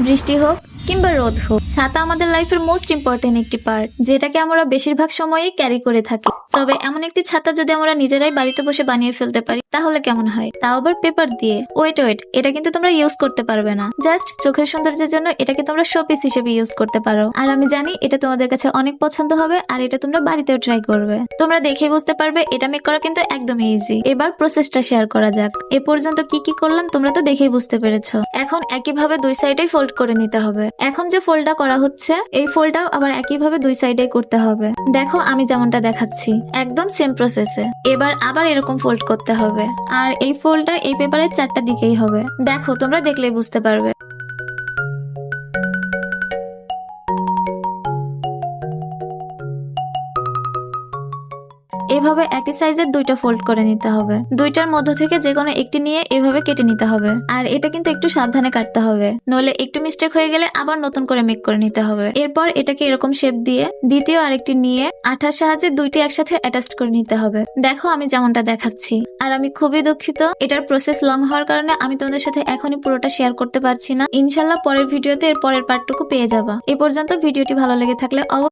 বৃষ্টি হোক কিংবা রোদ হোক, ছাতা আমাদের লাইফের মোস্ট ইম্পর্টেন্ট একটি পার্ট, যেটাকে আমরা বেশিরভাগ সময়ই ক্যারি করে থাকি। তবে এমন একটি ছাতা যদি আমরা নিজেরাই বাড়িতে বসে বানিয়ে ফেলতে পারি তাহলে কেমন হয়, তাও আবার পেপার দিয়ে। ওয়েট, এটা কিন্তু তোমরা ইউজ করতে পারবে না, জাস্ট চোখের সৌন্দর্যের জন্য এটাকে তোমরা শোপিস হিসেবে ইউজ করতে পারো। আর আমি জানি এটা তোমাদের কাছে অনেক পছন্দ হবে, আর এটা তোমরা বাড়িতেও ট্রাই করবে। তোমরা দেখে বুঝতে পারবে এটা মেক করা কিন্তু একদম ইজি। এবার প্রসেসটা শেয়ার করা যাক। এ পর্যন্ত কি কি করলাম তোমরা তো দেখেই বুঝতে পেরেছো। এখন একইভাবে দুই সাইডেই ফোল্ড করে নিতে হবে। এখন যে ফোল্ডটা করা হচ্ছে এই ফোল্ডটাও আবার একইভাবে দুই সাইডেই করতে হবে। দেখো আমি যেমনটা দেখাচ্ছি একদম সেম প্রসেসে। এবার আবার এরকম ফোল্ড করতে হবে, আর এই ফোল্ডটা এই পেপারের চারটা দিকেই হবে। দেখো তোমরা দেখলেই বুঝতে পারবে। এভাবে একই সাইজের দুইটা ফোল্ড করে নিতে হবে। দুইটার মধ্য থেকে যে কোনো একটি নিয়ে এভাবে কেটে নিতে হবে। আর এটা কিন্তু একটু সাবধানে কাটতে হবে, নইলে একটু মিস্টেক হয়ে গেলে আবার নতুন করে মেক করে নিতে হবে। এরপর এটাকে এরকম শেপ দিয়ে দ্বিতীয় আরেকটি নিয়ে আঠার সাহায্যে দুইটি একসাথে অ্যাটাচ করে নিতে হবে। দেখো আমি যেমনটা দেখাচ্ছি। আর আমি খুবই দুঃখিত, এটার প্রসেস লং হওয়ার কারণে আমি তোমাদের সাথে এখনই পুরোটা শেয়ার করতে পারছি না। ইনশাল্লাহ পরের ভিডিওতে এর পরের পার্টটুকু পেয়ে যাবা। এ পর্যন্ত ভিডিওটি ভালো লেগে থাকলে